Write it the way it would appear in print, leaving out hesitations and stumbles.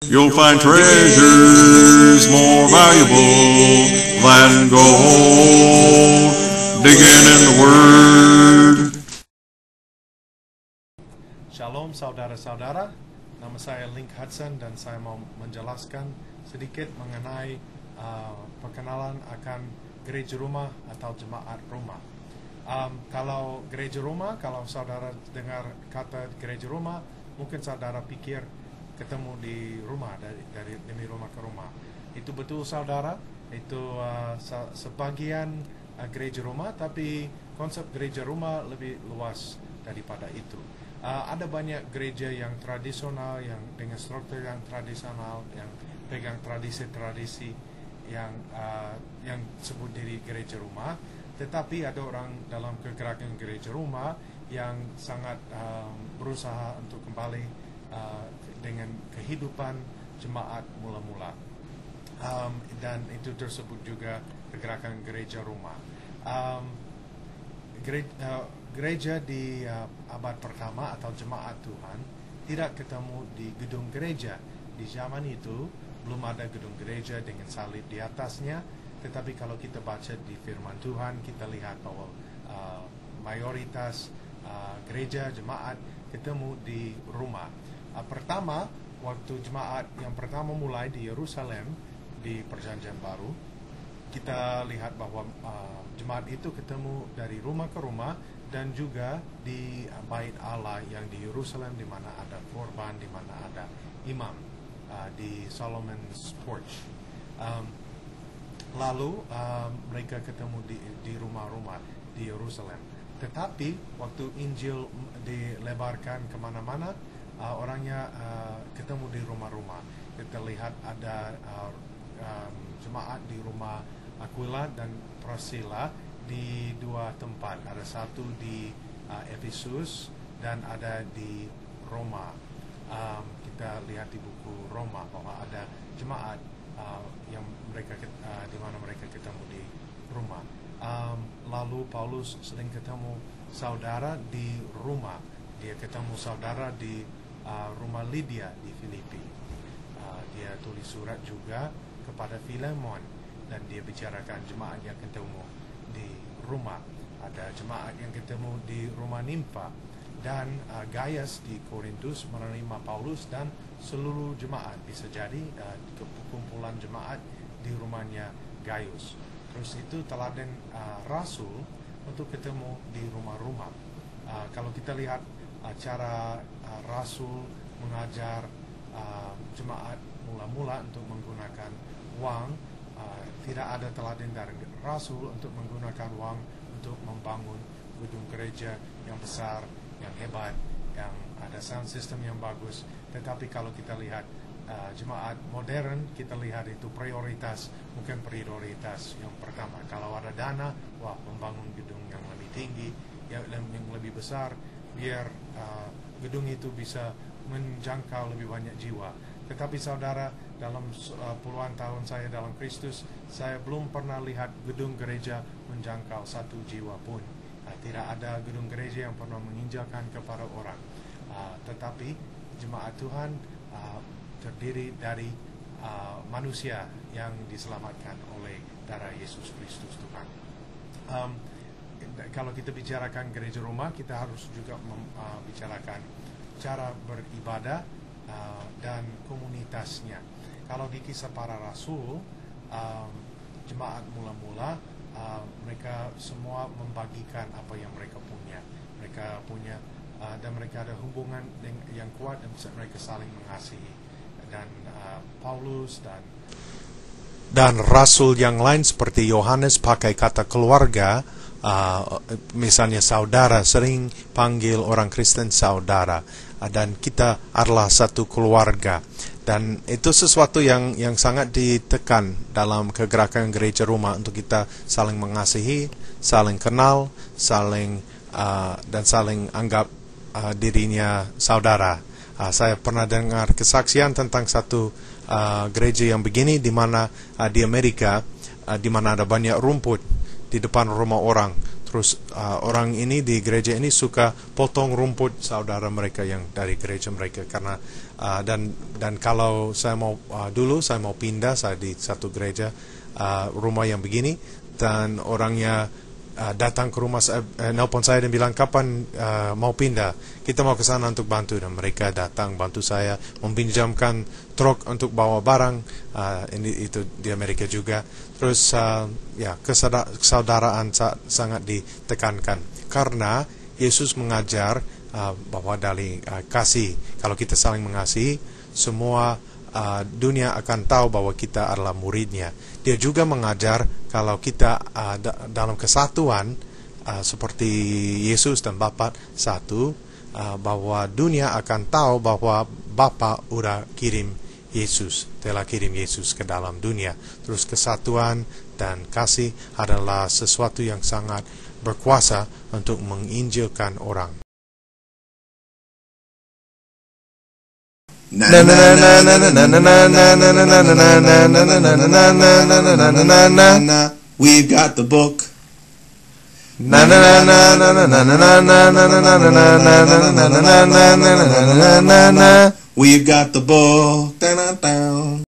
You'll find treasures more valuable than gold, digging in the Word. Shalom saudara-saudara, nama saya Link Hudson dan saya mau menjelaskan sedikit mengenai perkenalan akan gereja rumah atau jemaat rumah. Kalau gereja rumah, kalau saudara dengar kata gereja rumah, mungkin saudara pikir ketemu di rumah, dari rumah ke rumah. Itu betul saudara, itu sebagian gereja rumah, tapi konsep gereja rumah lebih luas daripada itu. Ada banyak gereja yang tradisional, yang dengan struktur yang tradisional, yang pegang tradisi-tradisi yang sebut diri gereja rumah. Tetapi ada orang dalam kegerakan gereja rumah yang sangat berusaha untuk kembali dengan kehidupan jemaat mula-mula, dan itu tersebut juga pergerakan gereja rumah. Gereja di abad pertama atau jemaat Tuhan tidak ketemu di gedung gereja. Di zaman itu belum ada gedung gereja dengan salib di atasnya, tetapi kalau kita baca di firman Tuhan, kita lihat bahwa mayoritas gereja jemaat ketemu di rumah. Pertama, waktu jemaat yang pertama mulai di Yerusalem di Perjanjian Baru, kita lihat bahwa jemaat itu ketemu dari rumah ke rumah dan juga di bait Allah yang di Yerusalem, di mana ada korban, di mana ada imam, di Solomon's Porch. Lalu mereka ketemu di rumah-rumah di Yerusalem. Tetapi waktu Injil dilebarkan kemana-mana, orangnya ketemu di rumah-rumah. Kita lihat ada jemaat di rumah Aquila dan Priscilla di dua tempat. Ada satu di Efesus dan ada di Roma. Kita lihat di buku Roma bahwa ada jemaat yang mereka di mana mereka ketemu di rumah. Lalu Paulus sering ketemu saudara di rumah. Dia ketemu saudara di rumah Lydia di Filipi. Dia tulis surat juga kepada Filemon dan dia bicarakan jemaat yang ketemu di rumah. Ada jemaat yang ketemu di rumah Nimfa, dan Gaius di Korintus menerima Paulus dan seluruh jemaat. Bisa jadi kumpulan jemaat di rumahnya Gaius. Terus itu teladan rasul untuk ketemu di rumah-rumah. Kalau kita lihat cara rasul mengajar jemaat mula-mula untuk menggunakan uang, tidak ada teladan dari rasul untuk menggunakan uang untuk membangun gedung gereja yang besar, yang hebat, yang ada sound system yang bagus. Tetapi kalau kita lihat jemaat modern, kita lihat itu prioritas yang pertama. Kalau ada dana, membangun gedung yang lebih tinggi, yang lebih besar, biar gedung itu bisa menjangkau lebih banyak jiwa. Tetapi saudara, dalam puluhan tahun saya dalam Kristus, saya belum pernah lihat gedung gereja menjangkau satu jiwa pun. Tidak ada gedung gereja yang pernah menginjakan kepada orang. Tetapi jemaat Tuhan terdiri dari manusia yang diselamatkan oleh darah Yesus Kristus Tuhan. Kalau kita bicarakan gereja rumah, kita harus juga membicarakan cara beribadah dan komunitasnya. Kalau di Kisah Para Rasul, jemaat mula-mula, mereka semua membagikan apa yang mereka punya. Mereka punya dan mereka ada hubungan yang kuat dan mereka saling mengasihi. Dan Paulus dan rasul yang lain seperti Yohanes pakai kata keluarga. Misalnya saudara, sering panggil orang Kristen saudara, dan kita adalah satu keluarga. Dan itu sesuatu yang sangat ditekan dalam kegerakan gereja rumah, untuk kita saling mengasihi, saling kenal, dan saling anggap dirinya saudara. Saya pernah dengar kesaksian tentang satu gereja yang begini, di mana di Amerika, di mana ada banyak rumput di depan rumah orang. Terus orang ini di gereja ini suka potong rumput saudara mereka yang dari gereja mereka, karena Dan kalau saya mau dulu saya mau pindah, saya di satu gereja rumah yang begini, dan orangnya datang ke rumah saya, nelpon saya dan bilang kapan mau pindah, kita mau ke sana untuk bantu, dan mereka datang bantu saya meminjamkan truk untuk bawa barang. Itu di Amerika juga. Terus kesaudaraan sangat ditekankan karena Yesus mengajar bahwa dari kasih, kalau kita saling mengasihi, semua dunia akan tahu bahwa kita adalah muridnya. Dia juga mengajar kalau kita dalam kesatuan seperti Yesus dan Bapa satu, bahwa dunia akan tahu bahwa Bapa udah kirim Yesus, telah kirim Yesus ke dalam dunia. Terus kesatuan dan kasih adalah sesuatu yang sangat berkuasa untuk menginjilkan orang. We've got the book. We've got the book.